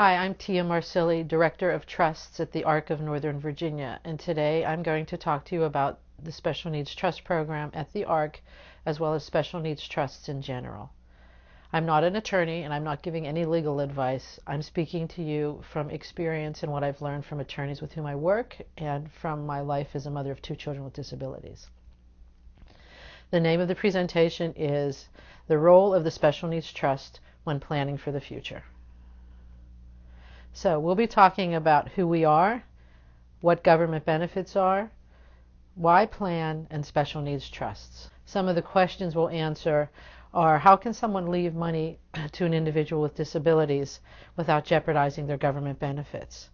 Hi, I'm Tia Marsili, Director of Trusts at the ARC of Northern Virginia, and today I'm going to talk to you about the Special Needs Trust Program at the ARC, as well as special needs trusts in general. I'm not an attorney and I'm not giving any legal advice. I'm speaking to you from experience and what I've learned from attorneys with whom I work and from my life as a mother of two children with disabilities. The name of the presentation is The Role of the Special Needs Trust when Planning for the Future. So we'll be talking about who we are, what government benefits are, why plan, and special needs trusts. Some of the questions we'll answer are: how can someone leave money to an individual with disabilities without jeopardizing their government benefits?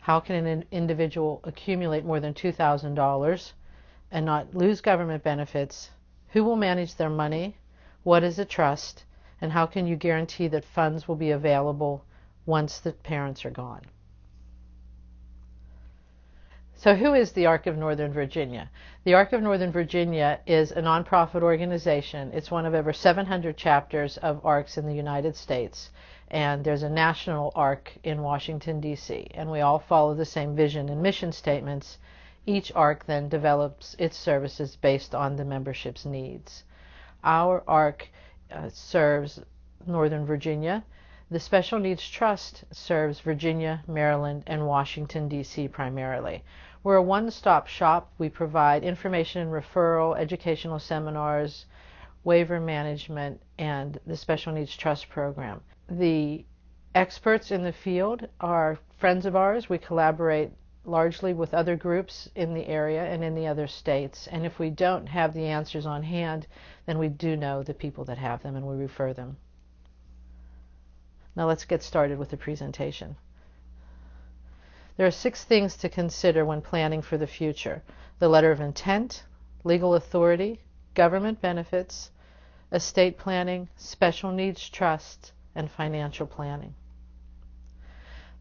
How can an individual accumulate more than $2,000 and not lose government benefits? Who will manage their money? What is a trust? And how can you guarantee that funds will be available once the parents are gone? So who is the ARC of Northern Virginia? The ARC of Northern Virginia is a nonprofit organization. It's one of over 700 chapters of ARCs in the United States, and there's a national ARC in Washington, D.C., and we all follow the same vision and mission statements. Each ARC then develops its services based on the membership's needs. Our ARC serves Northern Virginia. The Special Needs Trust serves Virginia, Maryland, and Washington, D.C. primarily. We're a one-stop shop. We provide information and referral, educational seminars, waiver management, and the Special Needs Trust program. The experts in the field are friends of ours. We collaborate largely with other groups in the area and in the other states. And if we don't have the answers on hand, then we do know the people that have them and we refer them. Now let's get started with the presentation. There are 6 things to consider when planning for the future: the letter of intent, legal authority, government benefits, estate planning, special needs trusts, and financial planning.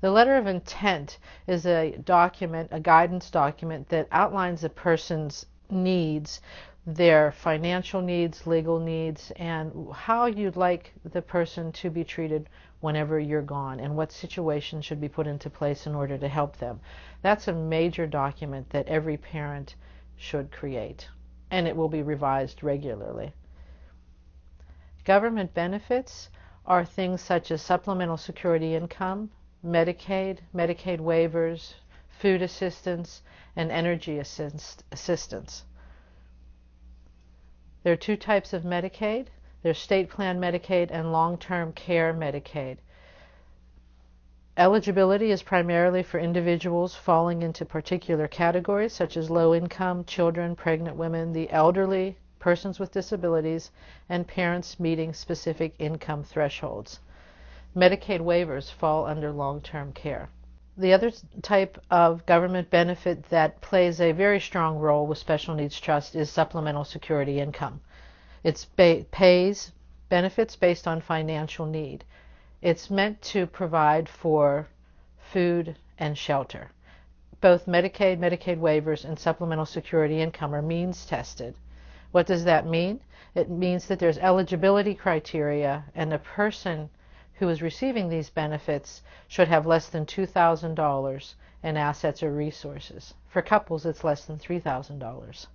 The letter of intent is a document, a guidance document that outlines a person's needs, their financial needs, legal needs, and how you'd like the person to be treated whenever you're gone, and what situations should be put into place in order to help them. That's a major document that every parent should create, and it will be revised regularly. Government benefits are things such as supplemental security income, Medicaid, Medicaid waivers, food assistance, and energy assistance. There are 2 types of Medicaid. There's state plan Medicaid and long-term care Medicaid. Eligibility is primarily for individuals falling into particular categories such as low income, children, pregnant women, the elderly, persons with disabilities, and parents meeting specific income thresholds. Medicaid waivers fall under long-term care. The other type of government benefit that plays a very strong role with special needs trust is supplemental security income. It pays benefits based on financial need. It's meant to provide for food and shelter. Both Medicaid, Medicaid waivers, and supplemental security income are means tested. What does that mean? It means that there's eligibility criteria, and a person who is receiving these benefits should have less than $2,000 in assets or resources. For couples, it's less than $3,000.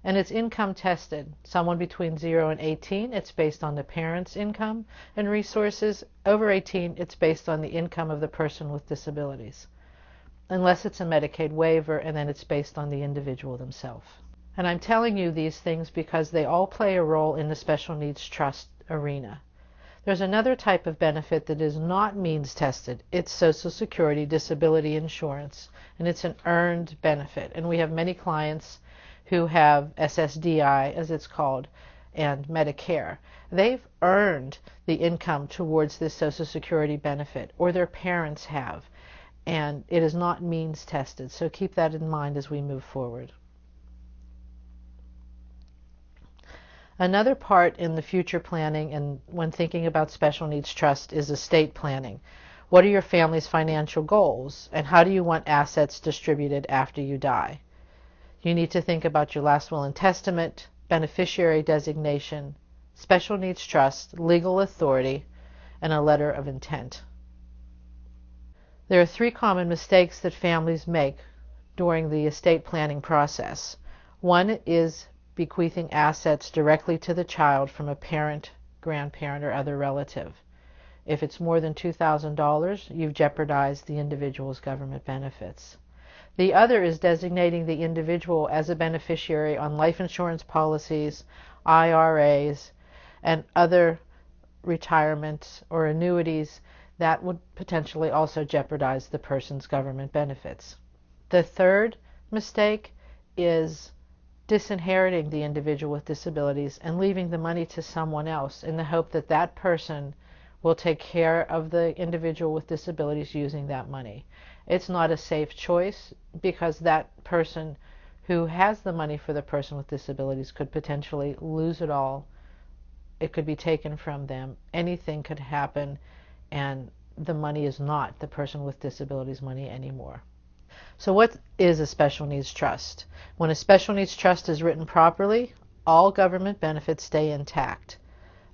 And it's income tested. Someone between 0 and 18, it's based on the parent's income and resources. Over 18, it's based on the income of the person with disabilities. Unless it's a Medicaid waiver, and then it's based on the individual themselves. And I'm telling you these things because they all play a role in the special needs trust arena. There's another type of benefit that is not means tested. It's Social Security disability insurance, and it's an earned benefit. And we have many clients who have SSDI, as it's called, and Medicare. They've earned the income towards this Social Security benefit, or their parents have, and it is not means tested. So keep that in mind as we move forward. Another part in the future planning and when thinking about special needs trust is estate planning. What are your family's financial goals, and how do you want assets distributed after you die? You need to think about your last will and testament, beneficiary designation, special needs trust, legal authority, and a letter of intent. There are three common mistakes that families make during the estate planning process. One is bequeathing assets directly to the child from a parent, grandparent, or other relative. If it's more than $2,000, you've jeopardized the individual's government benefits. The other is designating the individual as a beneficiary on life insurance policies, IRAs, and other retirement or annuities that would potentially also jeopardize the person's government benefits. The third mistake is disinheriting the individual with disabilities and leaving the money to someone else in the hope that that person will take care of the individual with disabilities using that money. It's not a safe choice because that person who has the money for the person with disabilities could potentially lose it all. It could be taken from them. Anything could happen, and the money is not the person with disabilities money anymore. So what is a special needs trust? When a special needs trust is written properly, all government benefits stay intact.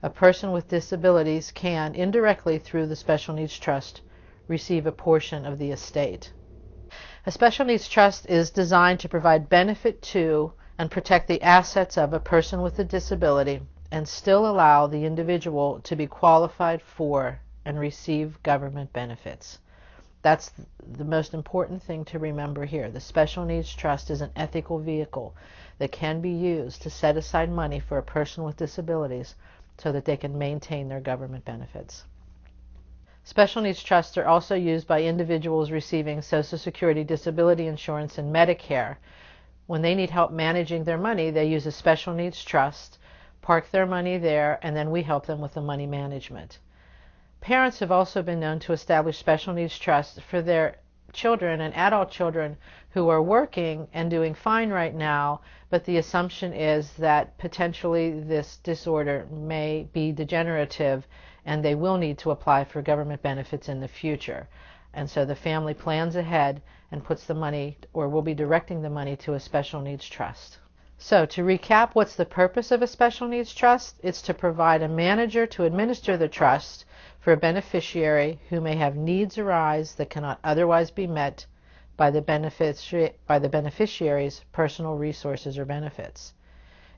A person with disabilities can, indirectly through the special needs trust, receive a portion of the estate. A special needs trust is designed to provide benefit to and protect the assets of a person with a disability and still allow the individual to be qualified for and receive government benefits. That's the most important thing to remember here. The special needs trust is an ethical vehicle that can be used to set aside money for a person with disabilities so that they can maintain their government benefits. Special needs trusts are also used by individuals receiving Social Security, disability insurance, and Medicare. When they need help managing their money, they use a special needs trust, park their money there, and then we help them with the money management. Parents have also been known to establish special needs trusts for their children and adult children who are working and doing fine right now, but the assumption is that potentially this disorder may be degenerative and they will need to apply for government benefits in the future. And so the family plans ahead and puts the money, or will be directing the money, to a special needs trust. So to recap, what's the purpose of a special needs trust? It's to provide a manager to administer the trust for a beneficiary who may have needs arise that cannot otherwise be met by the beneficiary's personal resources or benefits.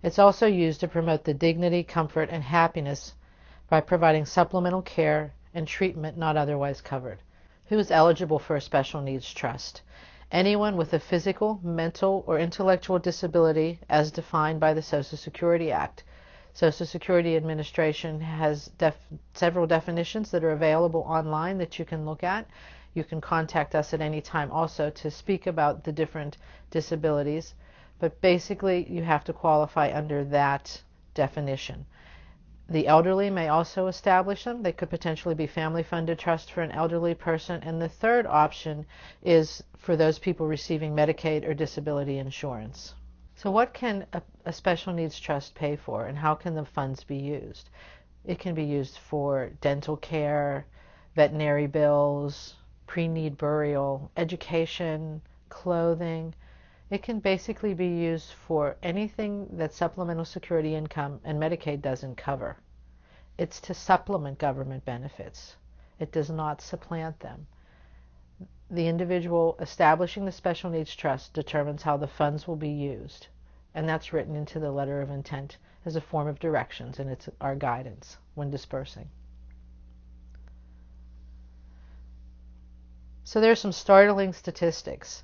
It's also used to promote the dignity, comfort, and happiness by providing supplemental care and treatment not otherwise covered. Who is eligible for a special needs trust? Anyone with a physical, mental, or intellectual disability as defined by the Social Security Act. Social Security Administration has several definitions that are available online that you can look at. You can contact us at any time also to speak about the different disabilities, but basically you have to qualify under that definition. The elderly may also establish them. They could potentially be family-funded trust for an elderly person. And the third option is for those people receiving Medicaid or disability insurance. So what can a special needs trust pay for, and how can the funds be used? It can be used for dental care, veterinary bills, pre-need burial, education, clothing. It can basically be used for anything that supplemental security income and Medicaid doesn't cover. It's to supplement government benefits. It does not supplant them. The individual establishing the special needs trust determines how the funds will be used, and that's written into the letter of intent as a form of directions, and it's our guidance when dispersing. So there are some startling statistics.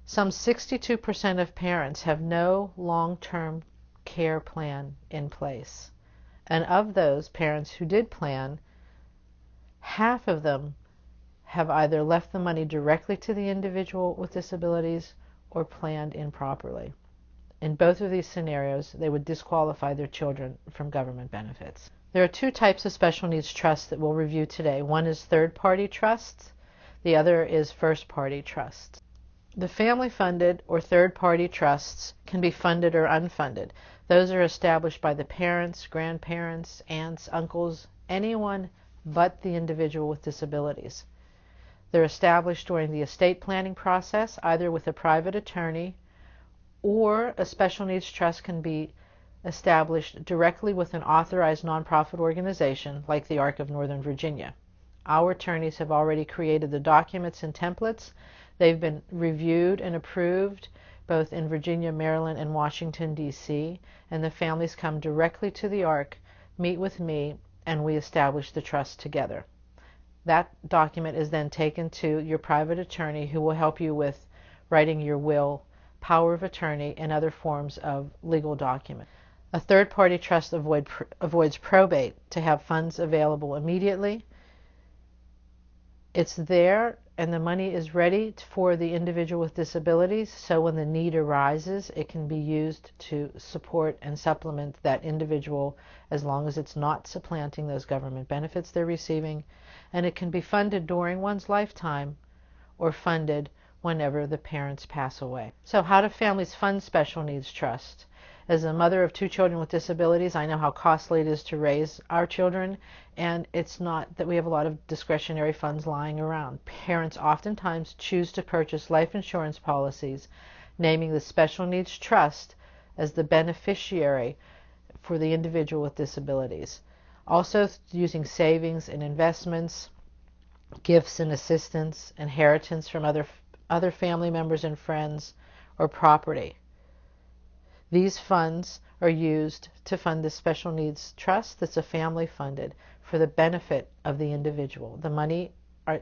Some 62% of parents have no long-term care plan in place. And of those parents who did plan, half of them have either left the money directly to the individual with disabilities or planned improperly. In both of these scenarios, they would disqualify their children from government benefits. There are two types of special needs trusts that we'll review today. One is third-party trusts. The other is first-party trusts. The family-funded or third-party trusts can be funded or unfunded. Those are established by the parents, grandparents, aunts, uncles, anyone but the individual with disabilities. They're established during the estate planning process, either with a private attorney, or a special needs trust can be established directly with an authorized nonprofit organization like the Arc of Northern Virginia. Our attorneys have already created the documents and templates. They've been reviewed and approved both in Virginia, Maryland, and Washington, D.C., and the families come directly to the ARC, meet with me, and we establish the trust together. That document is then taken to your private attorney, who will help you with writing your will, power of attorney, and other forms of legal documents. A third-party trust avoids probate to have funds available immediately. It's there, and the money is ready for the individual with disabilities, so when the need arises, it can be used to support and supplement that individual, as long as it's not supplanting those government benefits they're receiving, and it can be funded during one's lifetime or funded whenever the parents pass away. So how do families fund special needs trust? As a mother of 2 children with disabilities, I know how costly it is to raise our children, and it's not that we have a lot of discretionary funds lying around. Parents oftentimes choose to purchase life insurance policies, naming the special needs trust as the beneficiary for the individual with disabilities. Also using savings and investments, gifts and assistance, inheritance from other family members and friends, or property. These funds are used to fund the special needs trust that's a family funded for the benefit of the individual. The money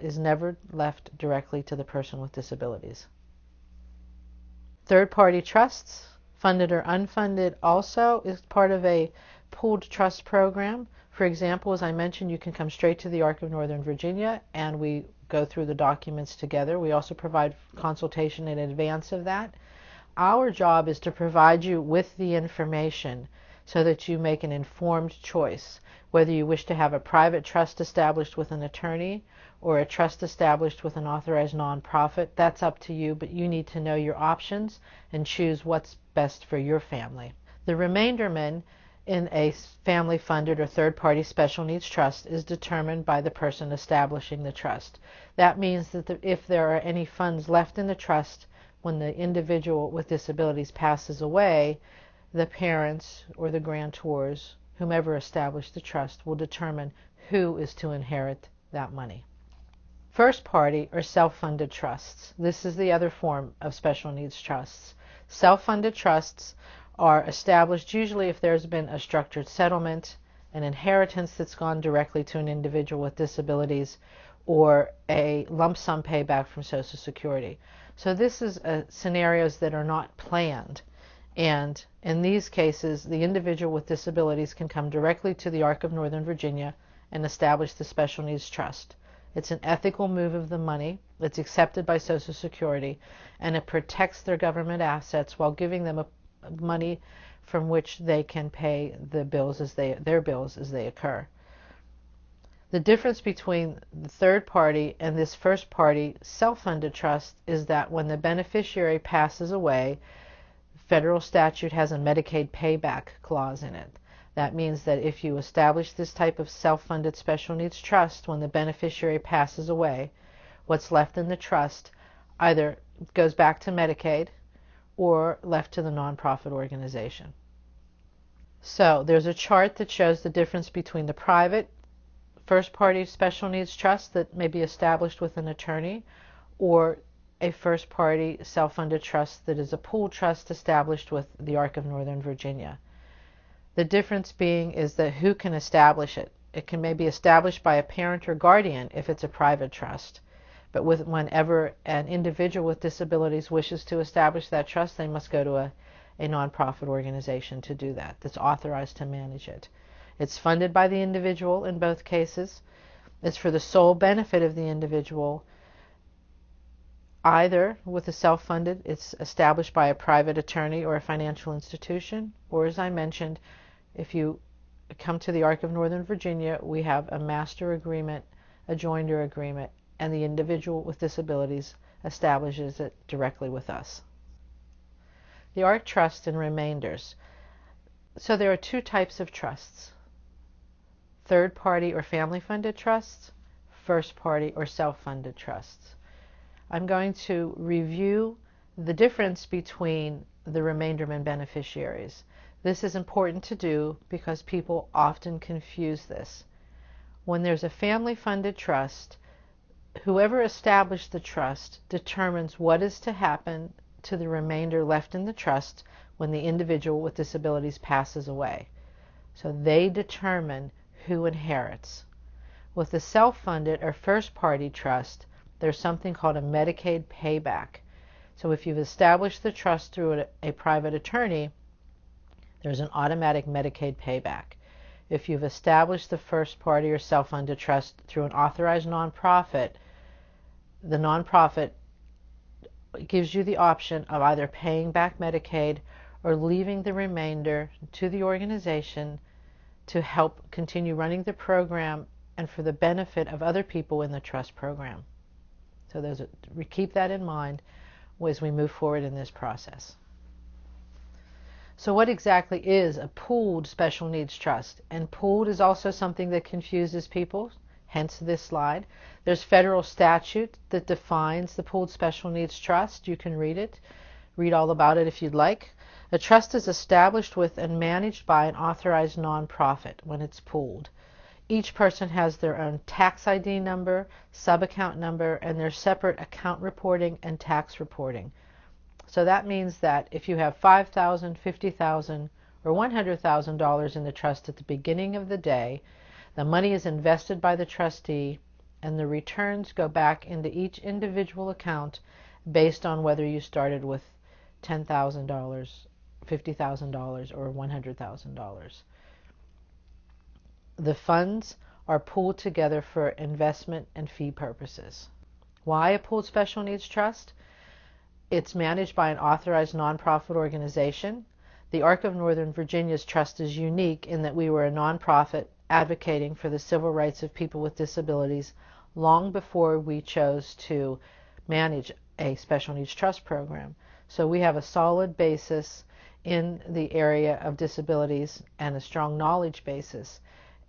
is never left directly to the person with disabilities. Third-party trusts, funded or unfunded, also is part of a pooled trust program. For example, as I mentioned, you can come straight to the ARC of Northern Virginia and we go through the documents together. We also provide consultation in advance of that. Our job is to provide you with the information so that you make an informed choice, whether you wish to have a private trust established with an attorney or a trust established with an authorized nonprofit. That's up to you, but you need to know your options and choose what's best for your family. The remainderment in a family-funded or third-party special needs trust is determined by the person establishing the trust. That means that if there are any funds left in the trust when the individual with disabilities passes away, the parents or the grantors, whomever established the trust, will determine who is to inherit that money. First party or self-funded trusts. This is the other form of special needs trusts. Self-funded trusts are established usually if there's been a structured settlement, an inheritance that's gone directly to an individual with disabilities, or a lump sum payback from Social Security. So this is scenarios that are not planned, and in these cases the individual with disabilities can come directly to the ARC of Northern Virginia and establish the special needs trust. It's an ethical move of the money. It's accepted by Social Security, and it protects their government assets while giving them money from which they can pay their bills as they occur. The difference between the third party and this first party self-funded trust is that when the beneficiary passes away, federal statute has a Medicaid payback clause in it. That means that if you establish this type of self-funded special needs trust, when the beneficiary passes away, what's left in the trust either goes back to Medicaid or left to the nonprofit organization. So there's a chart that shows the difference between the private first-party special needs trust that may be established with an attorney, or a first-party self-funded trust that is a pooled trust established with the ARC of Northern Virginia. The difference being is that who can establish it. It can maybe be established by a parent or guardian if it's a private trust, but whenever an individual with disabilities wishes to establish that trust, they must go to a nonprofit organization to do that, that's authorized to manage it. It's funded by the individual in both cases. It's for the sole benefit of the individual. Either with a self-funded, it's established by a private attorney or a financial institution, or as I mentioned, if you come to the ARC of Northern Virginia, we have a master agreement, a joinder agreement, and the individual with disabilities establishes it directly with us. The ARC trust and remainders. So there are 2 types of trusts: third-party or family-funded trusts, first-party or self-funded trusts. I'm going to review the difference between the remainderment beneficiaries. This is important to do because people often confuse this. When there's a family-funded trust, whoever established the trust determines what is to happen to the remainder left in the trust when the individual with disabilities passes away. So they determine who inherits. With the self-funded or first-party trust, there's something called a Medicaid payback. So if you've established the trust through a private attorney, there's an automatic Medicaid payback. If you've established the first-party or self-funded trust through an authorized nonprofit, the nonprofit gives you the option of either paying back Medicaid or leaving the remainder to the organization to help continue running the program and for the benefit of other people in the trust program. So we keep that in mind as we move forward in this process. So what exactly is a pooled special needs trust? And pooled is also something that confuses people, hence this slide. There's federal statute that defines the pooled special needs trust. You can read all about it if you'd like. A trust is established with and managed by an authorized nonprofit when it's pooled. Each person has their own tax ID number, sub-account number, and their separate account reporting and tax reporting. So that means that if you have $5,000, $50,000, or $100,000 in the trust at the beginning of the day, the money is invested by the trustee and the returns go back into each individual account based on whether you started with $10,000, $50,000, or $100,000. The funds are pooled together for investment and fee purposes. Why a pooled special needs trust? It's managed by an authorized nonprofit organization. The Arc of Northern Virginia's trust is unique in that we were a nonprofit advocating for the civil rights of people with disabilities long before we chose to manage a special needs trust program. So we have a solid basis in the area of disabilities and a strong knowledge basis.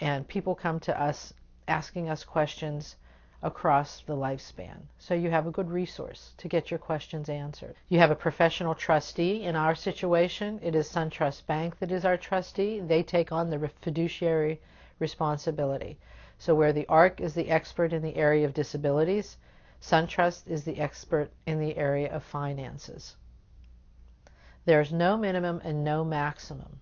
And people come to us asking us questions across the lifespan. So you have a good resource to get your questions answered. You have a professional trustee. In our situation, it is SunTrust Bank that is our trustee. They take on the fiduciary responsibility. So where the ARC is the expert in the area of disabilities, SunTrust is the expert in the area of finances. There's no minimum and no maximum.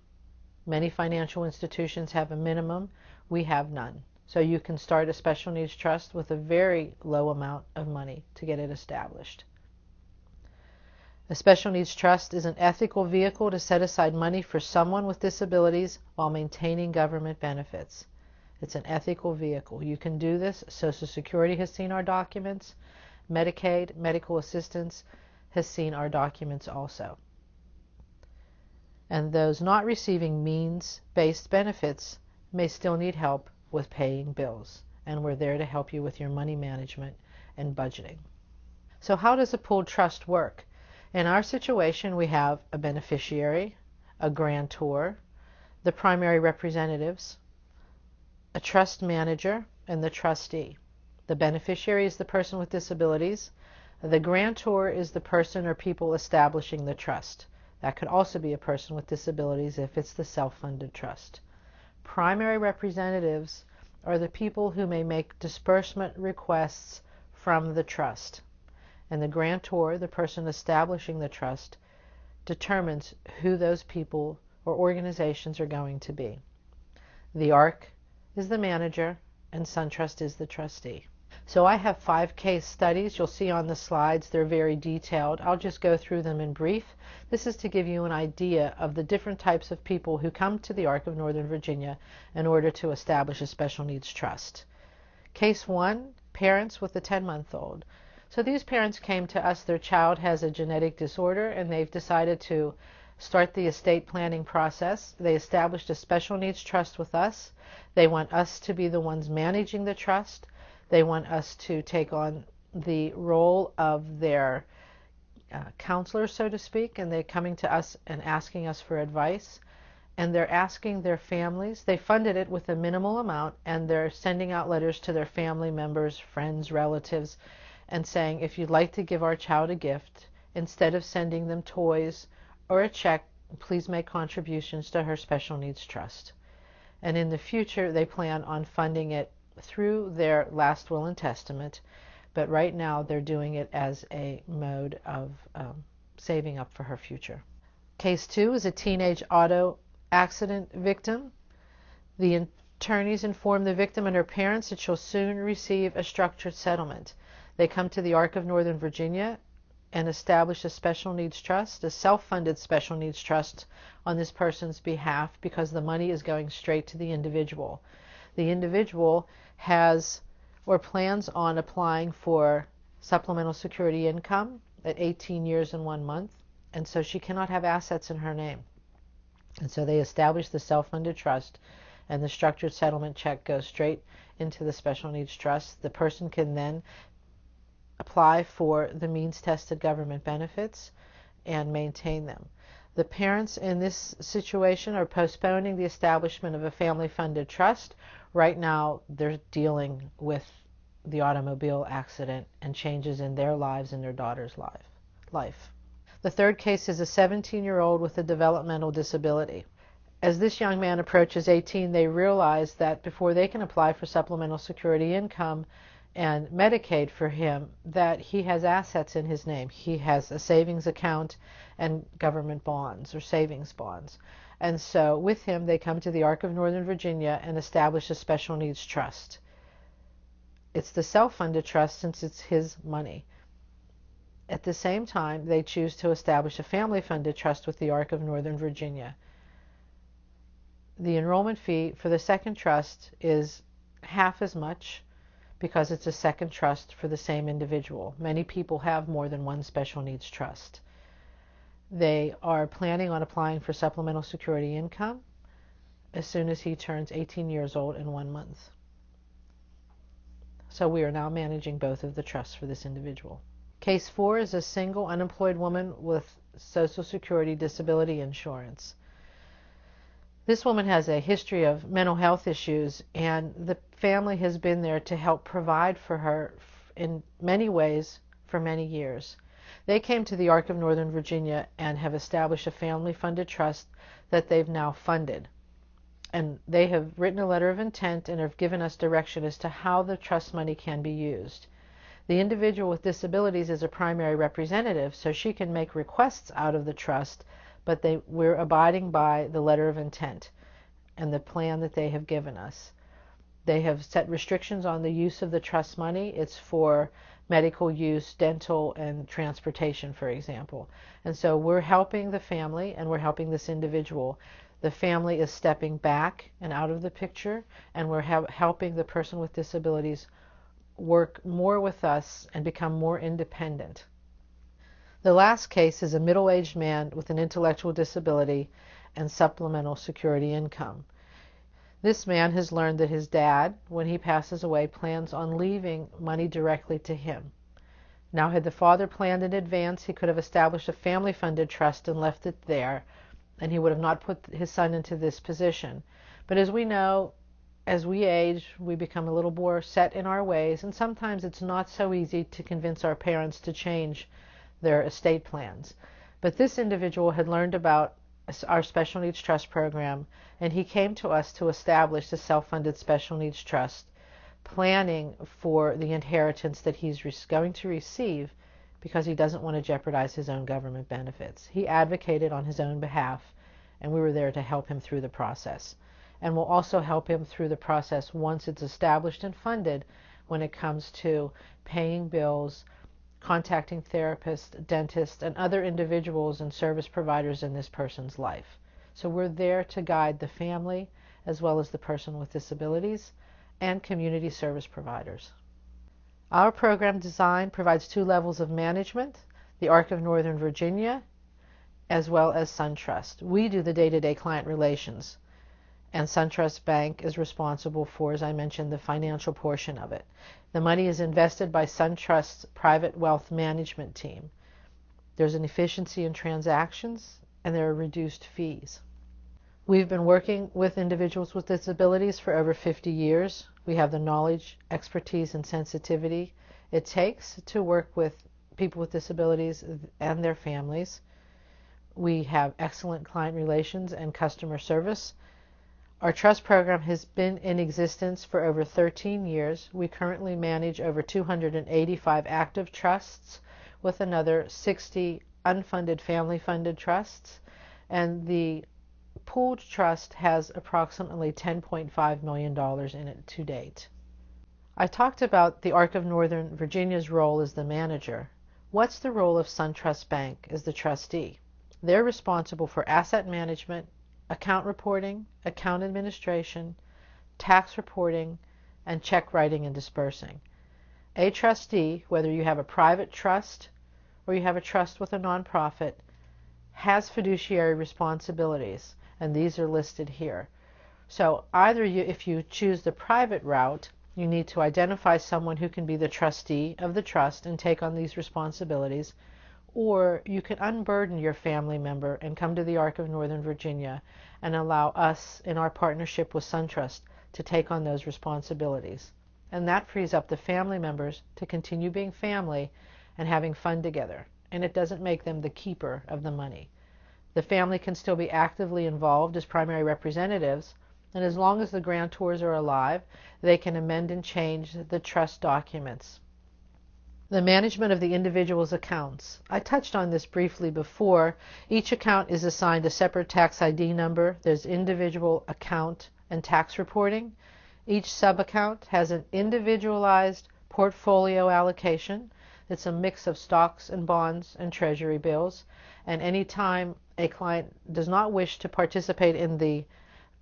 Many financial institutions have a minimum. We have none. So you can start a special needs trust with a very low amount of money to get it established. A special needs trust is an ethical vehicle to set aside money for someone with disabilities while maintaining government benefits. It's an ethical vehicle. You can do this. Social Security has seen our documents. Medicaid, medical assistance has seen our documents also. And those not receiving means-based benefits may still need help with paying bills, and we're there to help you with your money management and budgeting. So how does a pooled trust work? In our situation, we have a beneficiary, a grantor, the primary representatives, a trust manager, and the trustee. The beneficiary is the person with disabilities. The grantor is the person or people establishing the trust. That could also be a person with disabilities if it's the self-funded trust. Primary representatives are the people who may make disbursement requests from the trust. And the grantor, the person establishing the trust, determines who those people or organizations are going to be. The ARC is the manager and SunTrust is the trustee. So I have 5 case studies. You'll see on the slides they're very detailed. I'll just go through them in brief. This is to give you an idea of the different types of people who come to the Arc of Northern Virginia in order to establish a special needs trust. Case 1, parents with a 10-month-old. So these parents came to us. Their child has a genetic disorder and they've decided to start the estate planning process. They established a special needs trust with us. They want us to be the ones managing the trust. They want us to take on the role of their counselor, so to speak, and they're coming to us and asking us for advice. And they're asking their families. They funded it with a minimal amount, and they're sending out letters to their family members, friends, relatives, and saying, if you'd like to give our child a gift, instead of sending them toys or a check, please make contributions to her special needs trust. And in the future, they plan on funding it through their last will and testament, but right now they're doing it as a mode of saving up for her future. Case 2 is a teenage auto accident victim. The attorneys inform the victim and her parents that she'll soon receive a structured settlement. They come to the Arc of Northern Virginia and establish a special needs trust, a self-funded special needs trust on this person's behalf, because the money is going straight to the individual. The individual has or plans on applying for supplemental security income at 18 years and 1 month, and so she cannot have assets in her name. And so they establish the self-funded trust, and the structured settlement check goes straight into the special needs trust. The person can then apply for the means-tested government benefits and maintain them. The parents in this situation are postponing the establishment of a family-funded trust. Right now, they're dealing with the automobile accident and changes in their lives and their daughter's life. The third case is a 17-year-old with a developmental disability. As this young man approaches 18, they realize that before they can apply for supplemental security income and Medicaid for him, that he has assets in his name. He has a savings account and government bonds or savings bonds. And so with him, they come to the Arc of Northern Virginia and establish a special needs trust. It's the self-funded trust since it's his money. At the same time, they choose to establish a family-funded trust with the Arc of Northern Virginia. The enrollment fee for the second trust is half as much because it's a second trust for the same individual. Many people have more than one special needs trust. They are planning on applying for supplemental security income as soon as he turns 18 years old in 1 month. So we are now managing both of the trusts for this individual. Case 4 is a single unemployed woman with Social Security disability insurance. This woman has a history of mental health issues, and the family has been there to help provide for her in many ways for many years. They came to the Arc of Northern Virginia and have established a family-funded trust that they've now funded. And they have written a letter of intent and have given us direction as to how the trust money can be used. The individual with disabilities is a primary representative, so she can make requests out of the trust, but we're abiding by the letter of intent and the plan that they have given us. They have set restrictions on the use of the trust money. It's for medical use, dental, and transportation, for example. And so we're helping the family and we're helping this individual. The family is stepping back and out of the picture, and we're helping the person with disabilities work more with us and become more independent. The last case is a middle-aged man with an intellectual disability and supplemental security income. This man has learned that his dad, when he passes away, plans on leaving money directly to him. Now, had the father planned in advance, he could have established a family-funded trust and left it there, and he would have not put his son into this position. But as we know, as we age, we become a little more set in our ways, and sometimes it's not so easy to convince our parents to change their estate plans. But this individual had learned about our special needs trust program, and he came to us to establish the self-funded special needs trust, planning for the inheritance that he's going to receive because he doesn't want to jeopardize his own government benefits. He advocated on his own behalf, and we were there to help him through the process. And we'll also help him through the process once it's established and funded when it comes to paying bills, contacting therapists, dentists, and other individuals and service providers in this person's life. So we're there to guide the family as well as the person with disabilities and community service providers. Our program design provides 2 levels of management, the Arc of Northern Virginia as well as SunTrust. We do the day-to-day client relations, and SunTrust Bank is responsible for, as I mentioned, the financial portion of it. The money is invested by SunTrust's private wealth management team. There's an efficiency in transactions, and there are reduced fees. We've been working with individuals with disabilities for over 50 years. We have the knowledge, expertise, and sensitivity it takes to work with people with disabilities and their families. We have excellent client relations and customer service. Our trust program has been in existence for over 13 years. We currently manage over 285 active trusts with another 60 unfunded family-funded trusts, and the pooled trust has approximately $10.5 million in it to date. I talked about the Arc of Northern Virginia's role as the manager. What's the role of SunTrust Bank as the trustee? They're responsible for asset management, account reporting, account administration, tax reporting, and check writing and dispersing. A trustee, whether you have a private trust or you have a trust with a nonprofit, has fiduciary responsibilities, and these are listed here. So either if you choose the private route, you need to identify someone who can be the trustee of the trust and take on these responsibilities, or you can unburden your family member and come to the Arc of Northern Virginia and allow us, in our partnership with SunTrust, to take on those responsibilities. And that frees up the family members to continue being family and having fun together. And it doesn't make them the keeper of the money. The family can still be actively involved as primary representatives, and as long as the grantors are alive, they can amend and change the trust documents. The management of the individual's accounts. I touched on this briefly before. Each account is assigned a separate tax ID number. There's individual account and tax reporting. Each sub-account has an individualized portfolio allocation. It's a mix of stocks and bonds and treasury bills. And anytime a client does not wish to participate in the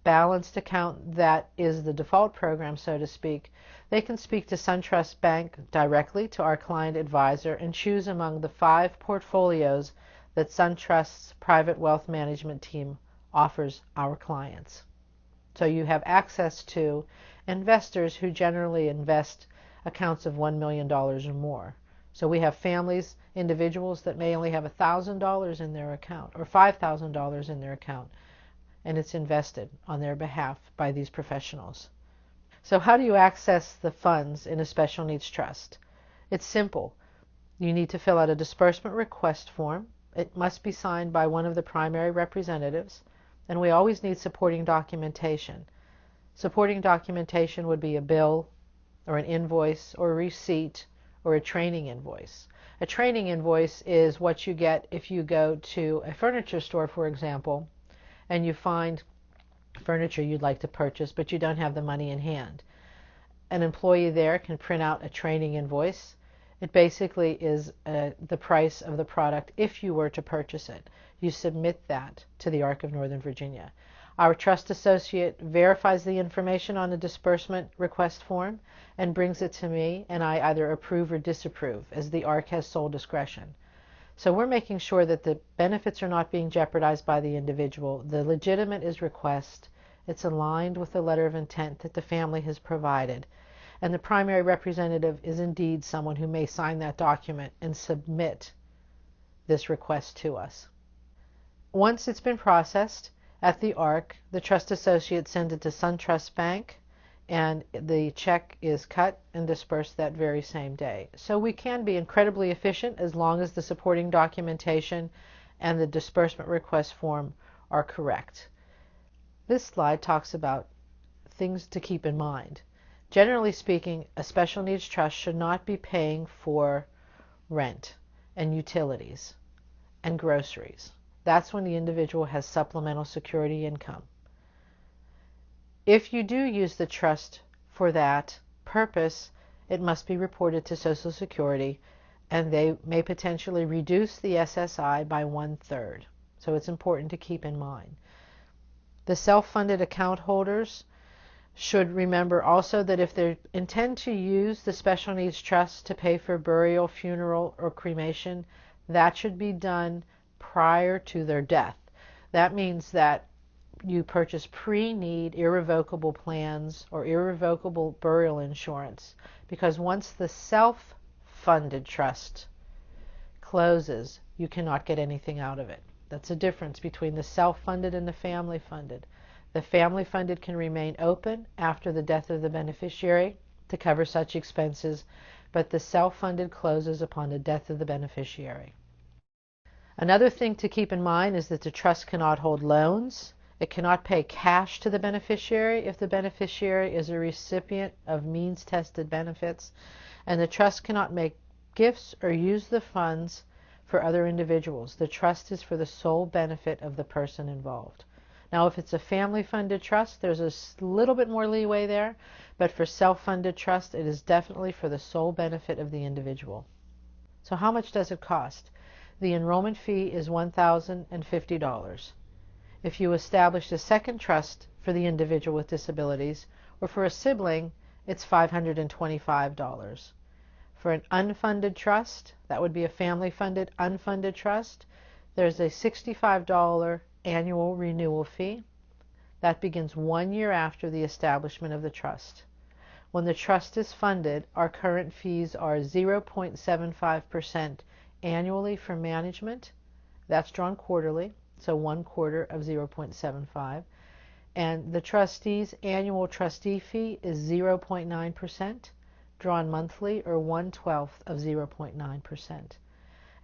balanced account that is the default program, so to speak, they can speak to SunTrust Bank directly, to our client advisor, and choose among the 5 portfolios that SunTrust's private wealth management team offers our clients. So you have access to investors who generally invest accounts of $1 million or more. So we have families, individuals that may only have $1,000 in their account or $5,000 in their account, and it's invested on their behalf by these professionals. So how do you access the funds in a special needs trust? It's simple. You need to fill out a disbursement request form. It must be signed by one of the primary representatives, and we always need supporting documentation. Supporting documentation would be a bill or an invoice or a receipt or a training invoice. A training invoice is what you get if you go to a furniture store, for example, and you find furniture you'd like to purchase, but you don't have the money in hand. An employee there can print out a training invoice. It basically is the price of the product if you were to purchase it. You submit that to the Arc of Northern Virginia. Our trust associate verifies the information on the disbursement request form and brings it to me, and I either approve or disapprove, as the Arc has sole discretion. So we're making sure that the benefits are not being jeopardized by the individual. The legitimate is request. It's aligned with the letter of intent that the family has provided. And the primary representative is indeed someone who may sign that document and submit this request to us. Once it's been processed at the ARC, the trust associate sends it to SunTrust Bank, and the check is cut and dispersed that very same day. So we can be incredibly efficient as long as the supporting documentation and the disbursement request form are correct. This slide talks about things to keep in mind. Generally speaking, a special needs trust should not be paying for rent and utilities and groceries. That's when the individual has supplemental security income. If you do use the trust for that purpose, it must be reported to Social Security, and they may potentially reduce the SSI by 1/3. So it's important to keep in mind. The self-funded account holders should remember also that if they intend to use the special needs trust to pay for burial, funeral, or cremation, that should be done prior to their death. That means that you purchase pre-need irrevocable plans or irrevocable burial insurance, because once the self-funded trust closes, you cannot get anything out of it. That's a difference between the self-funded and the family-funded. The family-funded can remain open after the death of the beneficiary to cover such expenses, but the self-funded closes upon the death of the beneficiary. Another thing to keep in mind is that the trust cannot hold loans. It cannot pay cash to the beneficiary if the beneficiary is a recipient of means-tested benefits, and the trust cannot make gifts or use the funds for other individuals. The trust is for the sole benefit of the person involved. Now, if it's a family-funded trust, there's a little bit more leeway there, but for self-funded trust, it is definitely for the sole benefit of the individual. So how much does it cost? The enrollment fee is $1,050. If you establish a second trust for the individual with disabilities, or for a sibling, it's $525. For an unfunded trust, that would be a family-funded unfunded trust, there's a $65 annual renewal fee. That begins 1 year after the establishment of the trust. When the trust is funded, our current fees are 0.75% annually for management. That's drawn quarterly, so 1/4 of 0.75. And the trustee's annual trustee fee is 0.9%, drawn monthly, or 1/12 of 0.9%.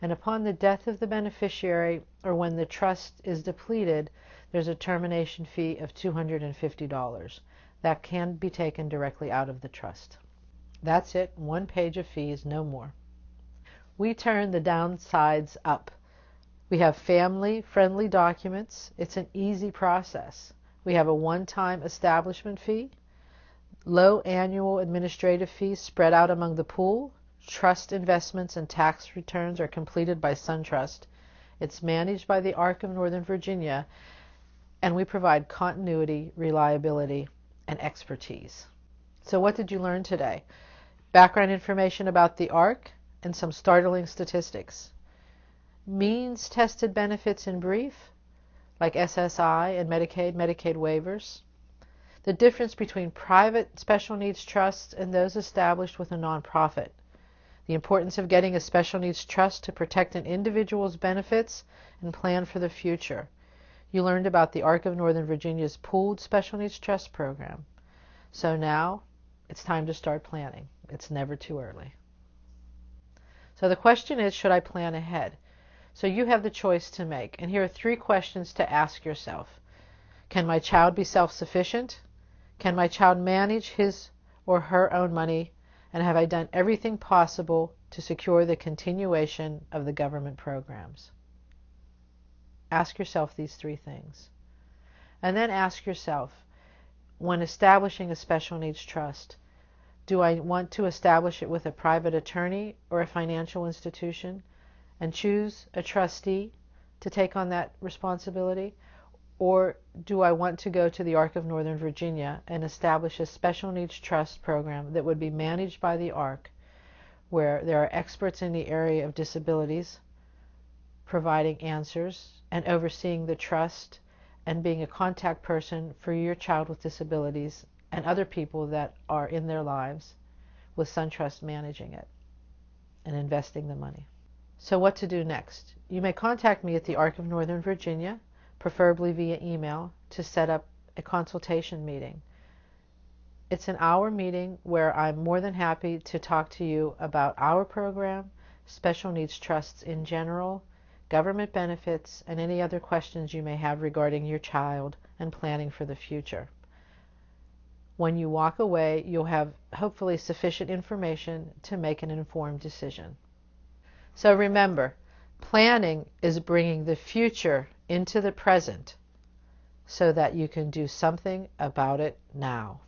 And upon the death of the beneficiary, or when the trust is depleted, there's a termination fee of $250. That can be taken directly out of the trust. That's it, 1 page of fees, no more. We turn the downsides up. We have family-friendly documents. It's an easy process. We have a one-time establishment fee, low annual administrative fees spread out among the pool. Trust investments and tax returns are completed by SunTrust. It's managed by the ARC of Northern Virginia, and we provide continuity, reliability, and expertise. So what did you learn today? Background information about the ARC and some startling statistics. Means-tested benefits in brief, like SSI and Medicaid waivers. The difference between private special needs trusts and those established with a nonprofit. The importance of getting a special needs trust to protect an individual's benefits and plan for the future. You learned about the ARC of Northern Virginia's pooled special needs trust program. So now it's time to start planning. It's never too early. So the question is, should I plan ahead? So you have the choice to make. And here are 3 questions to ask yourself. Can my child be self-sufficient? Can my child manage his or her own money? And have I done everything possible to secure the continuation of the government programs? Ask yourself these 3 things. And then ask yourself, when establishing a special needs trust, do I want to establish it with a private attorney or a financial institution and choose a trustee to take on that responsibility? Or do I want to go to the ARC of Northern Virginia and establish a special needs trust program that would be managed by the ARC, where there are experts in the area of disabilities providing answers and overseeing the trust and being a contact person for your child with disabilities and other people that are in their lives, with SunTrust managing it and investing the money? So what to do next? You may contact me at the ARC of Northern Virginia, preferably via email, to set up a consultation meeting. It's an hour meeting where I'm more than happy to talk to you about our program, special needs trusts in general, government benefits, and any other questions you may have regarding your child and planning for the future. When you walk away, you'll have hopefully sufficient information to make an informed decision. So remember, planning is bringing the future into the present so that you can do something about it now.